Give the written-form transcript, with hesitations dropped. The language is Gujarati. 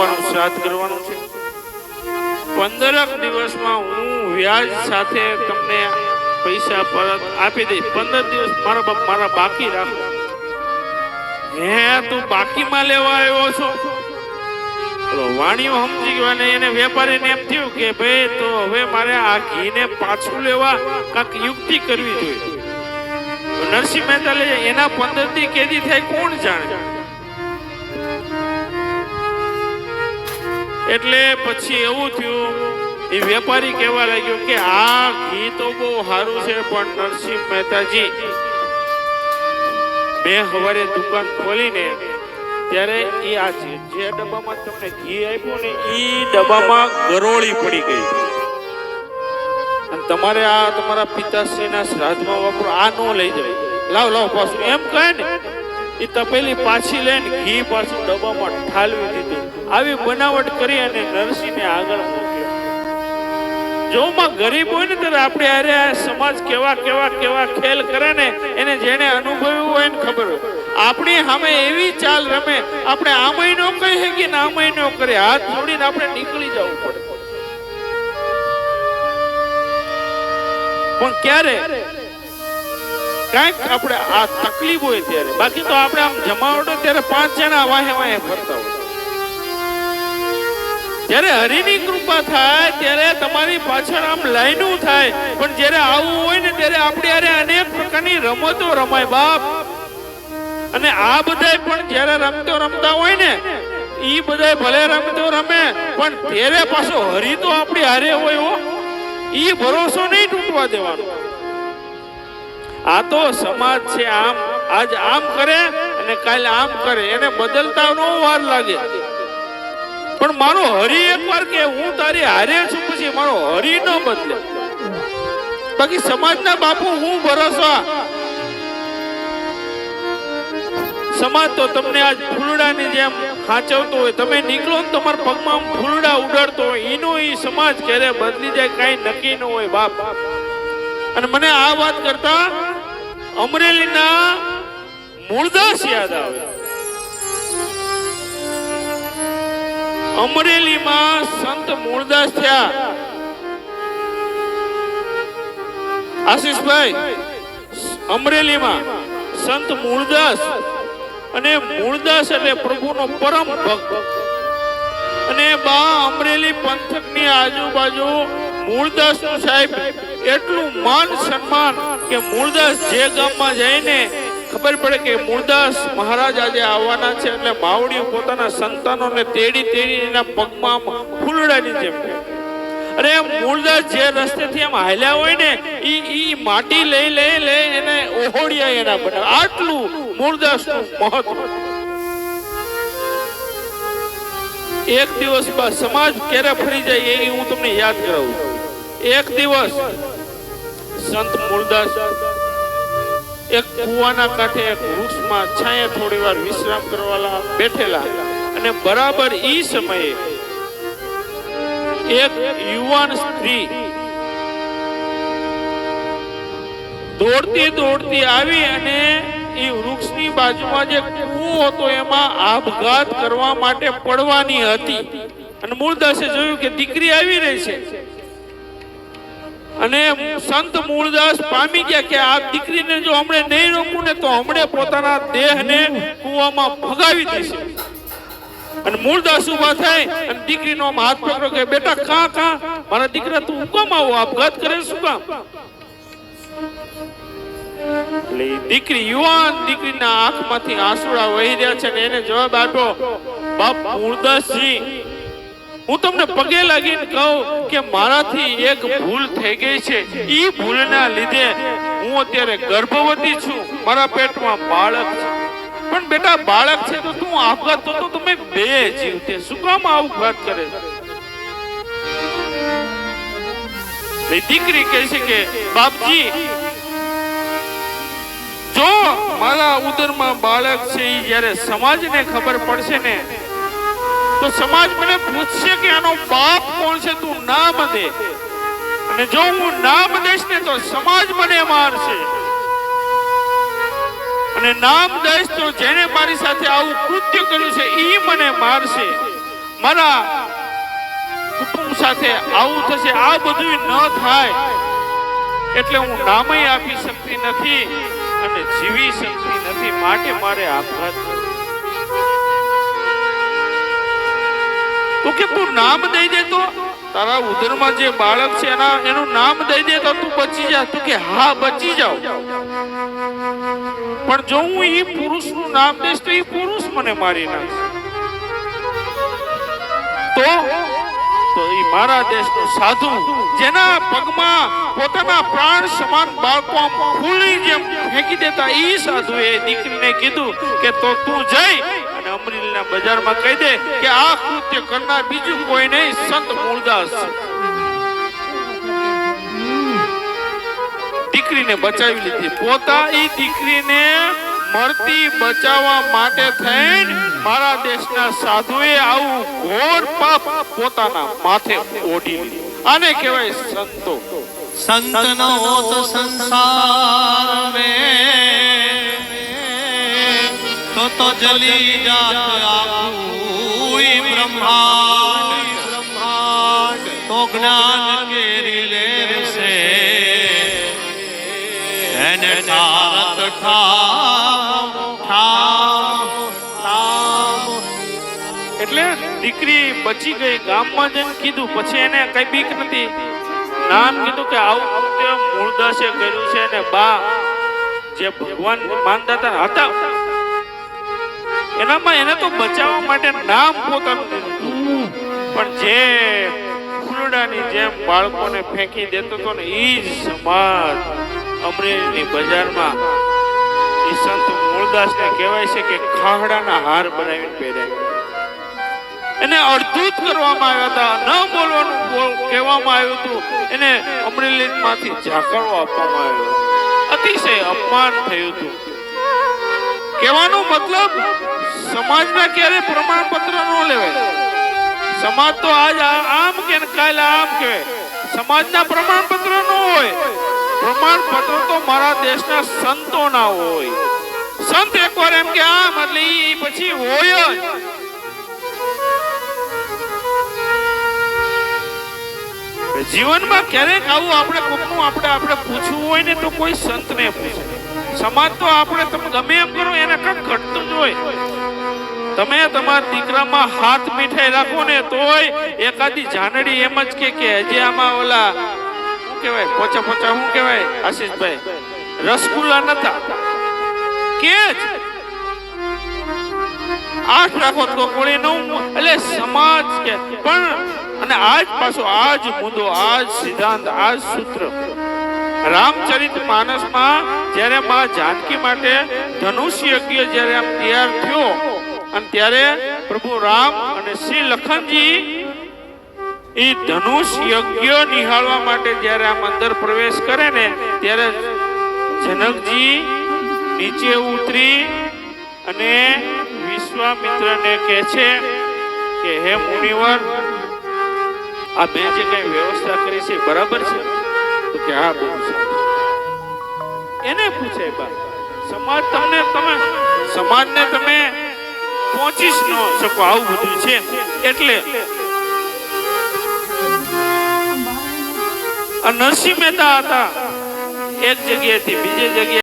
બાપાનું શ્રાદ્ધ કરવાનું છે. 15 દિવસમાં હું વ્યાજ સાથે તમને પૈસા પરત આપી દઈશ. 15 દિવસ મારા બાપ મારા બાકી રાખો. હે તું બાકીમાં લેવા આવ્યો છો? વાણીઓ સમજી ગયો અને એને વેપારીને એમ થયું કે ભાઈ તો હવે મારે આ ઘીને પાછું લેવા કાંઈક યુક્તિ કરવી જોઈએ. નરસિંહ મહેતા લે એના 15 દી કેદી થાય કોણ જાણે. એટલે પછી એવું થયું, એ વેપારી કહેવા લાગ્યો કે આ ઘી તો બહુ સારું છે, પણ નરસિંહ મહેતાજી મેં સવારે દુકાન ખોલીને ત્યારે એ આ જે ડબ્બામાં તમને ઘી આપ્યું ને એ ડબ્બામાં ગરોળી પડી ગઈ અને તમારે આ તમારા પિતાશ્રીના શ્રાદ્ધમાં વાપરો, આ ન લઈ જાય. લાવ પાછું એમ કહે ને એ તપેલી પાછી લઈને ઘી પાછું ડબ્બામાં ઠાલવી દીધું. આવી બનાવટ કરી અને નરસિંહને આગળ મૂક્યો. જો માં ગરીબ હોય ને ત્યારે આપણે અરે સમાજ કેવા કેવા કેવા ખેલ કરે ને એને જેને અનુભવ્યું હોય ને ખબર હોય. આપણી સામે એવી ચાલ રમે, આપણે આમય નો કહી શકીએ ને આમય નો કરે, હાથ જોડીને આપણે નીકળી જવું પડે. પણ ક્યારે કાંઈક આપણે આ તકલીફ હોય ત્યારે, બાકી તો આપણે આમ જમાવડો ત્યારે 5 જણા વાહે વાહે ફરતા હોય. જ્યારે હરિની કૃપા થાય ત્યારે તમારી પાછળ આમ લાઈનું થાય. પણ જ્યારે આવું હોય ને ત્યારે આપણે અરે અનેક પ્રકારની રમતો રમાય બાપ. અને આ બધાય પણ જ્યારે રમતા હોય ને ઈ બધાય ભલે રમતો રમે પણ ત્યારે પાછો હરી તો આપણી હારે હોય હો. ઈ ભરોસો નહીં તૂટવા દેવાનો. આ તો સમાજ છે, આમ આજ આમ કરે અને કાલે આમ કરે, એને બદલતા નો વાર લાગે. પણ મારો હરી એકવાર કે હું તારી હારે છું પછી મારો હરી ન બદલે. બાકી સમાજના બાપુ હું ભરોસા. સમાજ તો તમને આજ ફૂલડાની જેમ ખાચવતો હોય, તમે નીકળો ને તમારા પગમાં ફૂલડા ઉડાડતો હોય, એનો ઈ સમાજ ક્યારે બદલી જાય કઈ નક્કી ન હોય બાપ. અને મને આ વાત કરતા અમરેલીના મૂળદાસ યાદ આવે. અમરેલીમાં સંત મૂળદાસ થયા. આશીષભાઈ, અમરેલીમાં સંત મૂળદાસ, અને મૂળદાસ એટલે પ્રભુનો પરમ ભક્ત. અને બા અમરેલી પંથકની આજુબાજુ મૂળદાસનું સાહેબ એટલું માન સન્માન કે મૂળદાસ જે ગામમાં જઈને ખબર પડે કે મૂળદાસ મહારાજ આજે આવવાના છે એટલે માવડીઓ પોતાના સંતાનોને તેડી એના પગમાં ફૂલડાની જેમ. અરે મૂળદાસ જે રસ્તેથી આમ હાલ્યા હોય ને ઈ માટી લઈ એને ઓહોડિયા એના બનાવે. આટલું મૂળદાસનું મહત્વ. એક દિવસ બાદ સમાજ ક્યારે ફરી જાય એ હું તમને યાદ કરાવું. એક દિવસ સંત મૂળદાસ એક કુવાના કાંઠે એક વૃક્ષમાં છાંયે થોડી વાર વિશ્રામ કરવા બેઠેલા, અને બરાબર ઈ સમયે એક યુવાન સ્ત્રી દોડતી આવી અને એ વૃક્ષની બાજુમાં જે કૂવો હતો એમાં આપઘાત કરવા માટે પડવાની હતી. અને મૂળદાસે જોયું કે દીકરી આવી રહી છે, અને સંત મૂળદાસ પામી ગયા કે આ દીકરીને જો હમણે નહીં રોકું ને તો હમણે પોતાના દેહને કૂવામાં ભગાવી દેશે. અને મૂળદાસ ઉભા થાય અને દીકરીનો હાથ પકડો કે બેટા કા મારા દીકરા તું હુકમ આવો આપઘાત કરે શું કામ? એટલે દીકરી યુવાન દીકરીના આંખમાંથી આંસુડા વહી રહ્યા છે, અને એને જવાબ આપ્યો, બાપ મૂળદાસજી, હું તમને પગે લાગીને કહું કે મારાથી એક ભૂલ થઈ ગઈ છે. ઈ ભૂલના લીધે હું અત્યારે ગર્ભવતી છું, મારા પેટમાં બાળક છે. પણ બેટા બાળક છે તો તું આપઘાત તો તમે બે જીવ તે શું કામ આપઘાત કરે? દીકરી કહે છે કે બાપજી, જો મારા ઉદરમાં બાળક છે એ જ્યારે સમાજને ખબર પડશે ને તો સમાજ મને પૂછશે કે આનો બાપ કોણ છે, તું નામ દે. અને જો હું નામ દઈશ ને તો સમાજ મને મારશે, અને નામ દઈશ તો જેને મારી સાથે આવું કૃત્ય કર્યું છે ઈ મને મારશે. મારા કુટુંબ સાથે આવું થશે, આ બધું ન થાય એટલે હું નામય આપી શકતી નથી અને જીવી શકતી નથી, માટે મારે આપઘાત તો કે તું નામ દઈ દે, તો તારા ઉદરમાં જે બાળક છે એનું નામ દઈ દે તો તું બચી જા. તું કે હા બચી જાવ, પણ જો હું એ પુરુષનું નામ દઈશ તો એ પુરુષ મને મારી નાખશે. તો એ મારા દેશનો સાધુ જેના પગમાં પોતાના પ્રાણ સમાન બાળકો ફૂલની જેમ ફેંકી દેતા, એ સાધુએ દીકરીને કીધું કે તો તું જઈ અને અમરેલીના બજારમાં કહી દે કે આ કૃત્ય કરનાર બીજું કોઈ નહીં, સંત મૂળદાસ. દીકરીને બચાવી લીધી. પોતા એ દીકરીને મરતી બચાવવા માટે થઈને મારા દેશના સાધુએ આવું ઘોર પાપ પોતાના માથે ઓઢી લીધું. આને કહેવાય સંતો. સંતનો તો સંસાર में तो जली जात आखुई ब्रह्मांड तो ज्ञान के रिलेर से એને તારક એટલે દીકરી બચી ગઈ. ગામમાં જઈને કીધું, પછી એને કઈ બીક નથી. નામ કીધું કે આવું કૃત્ય મૂળદાસે કર્યું છે, અને બા જે ભગવાન માનતા હતા એનામાં એને તો બચાવવા માટે નામ પોતાનું દીધું, પણ જે ફૂલડાની જેમ બાળકોને ફેંકી દેતો હતો ને એ જ સમાજ અમરેલીની બજારમાં એ સંત મૂળદાસને કહેવાય છે કે ખાહડાના હાર બનાવીને પહેરાય. એને અડધૂત કરવામાં આવ્યા હતા, ન બોલવાનું કહેવામાં આવ્યું હતું, એને અમરેલીમાંથી ઝાકળો આપવામાં આવ્યો. અતિશય અપમાન થયું હતું. કહેવાનો મતલબ સમાજના ક્યારે પ્રમાણપત્ર ન લેવાય. સમાજ તો આજ આમ કે કાલ આમ કહેવાય, સમાજના પ્રમાણપત્ર ન હોય. પ્રમાણપત્ર તો મારા દેશના સંતોના હોય. સંત એકવાર એમ કે આમ એટલે ઈ પછી હોય જ. જીવનમાં ક્યારેક આવું આપણે કોકનું આપણે પૂછવું હોય ને તો કોઈ સંતને પૂછે. સમાજ તો આપણે તમે ગમે એમ કરો એને કંઈક ઘટતું જ હોય. તમે તમારા દીકરામાં હાથ મીઠાઈ રાખો ને તોય એકાદી જાનડી એમ જ કે હજી આમાં ઓલા શું કહેવાય, પોચા શું કહેવાય આશીષભાઈ, રસગુલ્લા નતા કે જ 8 રાખો તો કોળી 9. એટલે સમાજ કે પણ અને આજ પાછો આજ મુદ્દો, આજ સિદ્ધાંત, આજ સૂત્ર રામચરિત માનસમાં જ્યારે માં જાનકી માટે ધનુષ યજ્ઞ જ્યારે આમ તૈયાર થયો અને ત્યારે પ્રભુ રામ અને શ્રી લખનજી એ ધનુષ યજ્ઞ નિહાળવા માટે જ્યારે આમ અંદર પ્રવેશ કરે ને ત્યારે જનકજી નીચે ઉતરી અને વિશ્વામિત્રને કહે છે કે હે મુનિવર, આ મેં જે કઈ વ્યવસ્થા કરી છે બરાબર છે? તો કે હા બહુ સારું. એને પૂછે બા, સમાજ તમને સમાજને તમે પહોંચી જ ન શકો, આવું બધું છે. એટલે આ નરસિંહ મહેતા હતા એક જગ્યાએથી બીજી જગ્યાએ